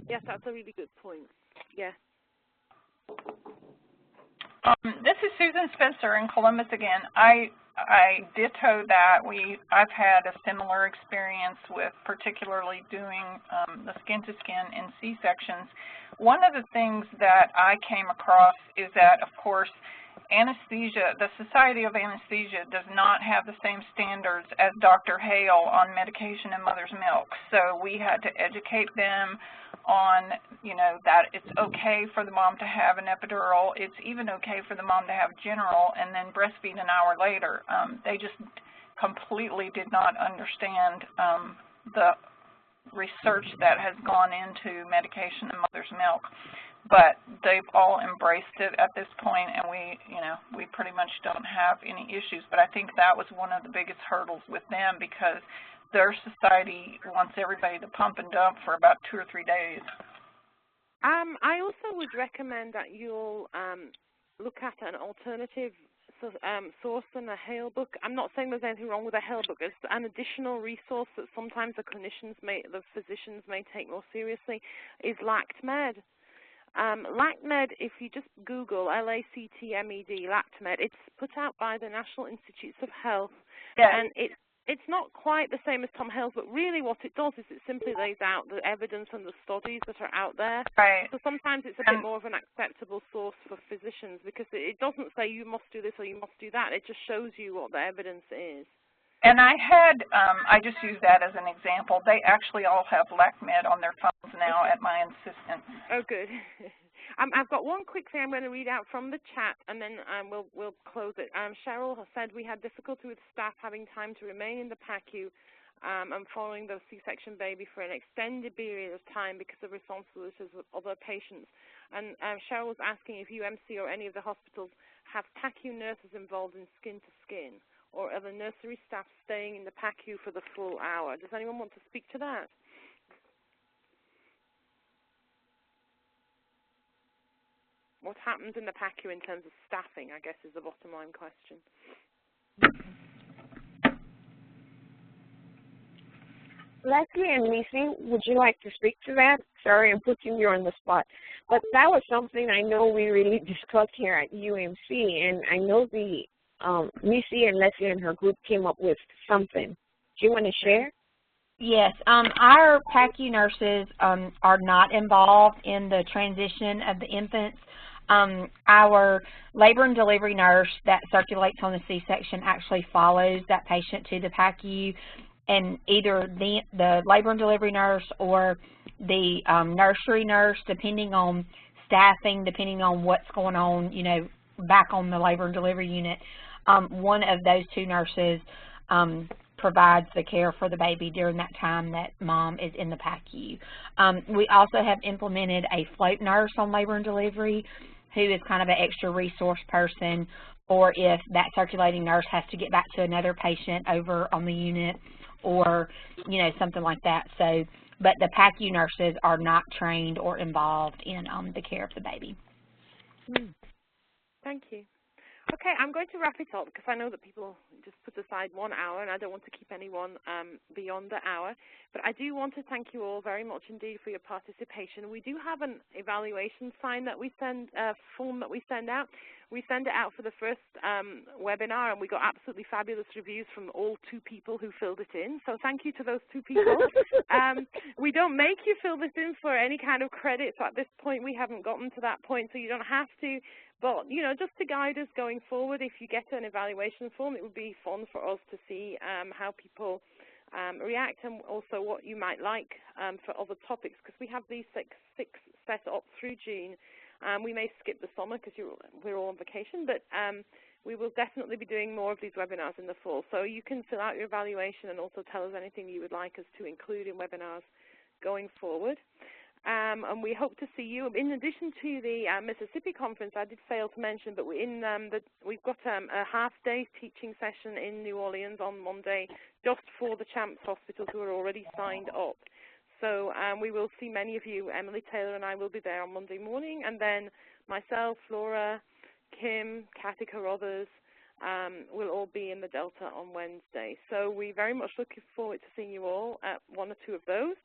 Yes, that's a really good point. Yes. This is Susan Spencer in Columbus again. I ditto that. I've had a similar experience with particularly doing the skin-to-skin in C-sections. One of the things that I came across is that, of course, anesthesia, the Society of Anesthesia does not have the same standards as Dr. Hale on medication and mother's milk. So we had to educate them on, that it's okay for the mom to have an epidural. It's even okay for the mom to have general and then breastfeed an hour later. They just completely did not understand the research that has gone into medication and mother's milk. But they've all embraced it at this point, and we pretty much don't have any issues. But I think that was one of the biggest hurdles with them, because their society wants everybody to pump and dump for about 2 or 3 days. I also would recommend that you'll look at an alternative source than a Hale book. I'm not saying there's anything wrong with a Hale book. It's an additional resource that sometimes the physicians may take more seriously, is LactMed. LactMed, if you just Google LACTMED, LactMed, it's put out by the National Institutes of Health, and it's not quite the same as Tom Hale's, but really what it does is it simply lays out the evidence and the studies that are out there. Right. So sometimes it's a bit more of an acceptable source for physicians because it doesn't say you must do this or you must do that. It just shows you what the evidence is. And I just use that as an example. They actually all have LactMed on their phones now at my insistence. Oh, good. I've got one quick thing I'm going to read out from the chat, and then we'll close it. Cheryl has said we had difficulty with staff having time to remain in the PACU and following the C-section baby for an extended period of time because of responsibilities with other patients. And Cheryl was asking if UMC or any of the hospitals have PACU nurses involved in skin-to-skin, or are the nursery staff staying in the PACU for the full hour? Does anyone want to speak to that? What happens in the PACU in terms of staffing, I guess, is the bottom line question. Leslie and Missy, would you like to speak to that? Sorry, I'm putting you on the spot. But that was something I know we really discussed here at UMC, and I know the Missy and Leslie and her group came up with something. Do you want to share? Yes. Our PACU nurses are not involved in the transition of the infants. Our labor and delivery nurse that circulates on the C-section actually follows that patient to the PACU, and either the labor and delivery nurse or the nursery nurse, depending on staffing, depending on what's going on, you know, back on the labor and delivery unit, one of those two nurses provides the care for the baby during that time that mom is in the PACU. We also have implemented a float nurse on labor and delivery who is kind of an extra resource person, or if that circulating nurse has to get back to another patient over on the unit, or, you know, something like that. So, but the PACU nurses are not trained or involved in the care of the baby. Thank you. Okay, I'm going to wrap it up because I know that people just put aside 1 hour and I don't want to keep anyone beyond the hour. But I do want to thank you all very much indeed for your participation. We do have an evaluation form that we send out. We send it out for the first webinar, and we got absolutely fabulous reviews from all 2 people who filled it in. So thank you to those 2 people. We don't make you fill this in for any kind of credit. So at this point, we haven't gotten to that point, so you don't have to. But, you know, just to guide us going forward, if you get an evaluation form, it would be fun for us to see how people react, and also what you might like for other topics, because we have these six set up through June. We may skip the summer because we're all on vacation, but we will definitely be doing more of these webinars in the fall. So you can fill out your evaluation and also tell us anything you would like us to include in webinars going forward. And we hope to see you. In addition to the Mississippi conference, I did fail to mention, but we've got a half-day teaching session in New Orleans on Monday just for the CHAMPS hospitals who are already signed up. So we will see many of you. Emily Taylor and I will be there on Monday morning, and then myself, Laura, Kim, Kathy Carruthers will all be in the Delta on Wednesday. So we very much looking forward to seeing you all at 1 or 2 of those.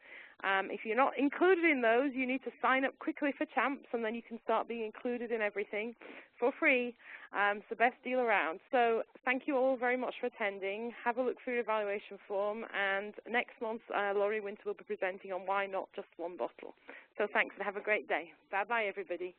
If you're not included in those, you need to sign up quickly for CHAMPS, and then you can start being included in everything for free. It's the best deal around. So thank you all very much for attending. Have a look through your evaluation form, and next month, Laurie Winter will be presenting on why not just one bottle. So thanks, and have a great day. Bye-bye, everybody.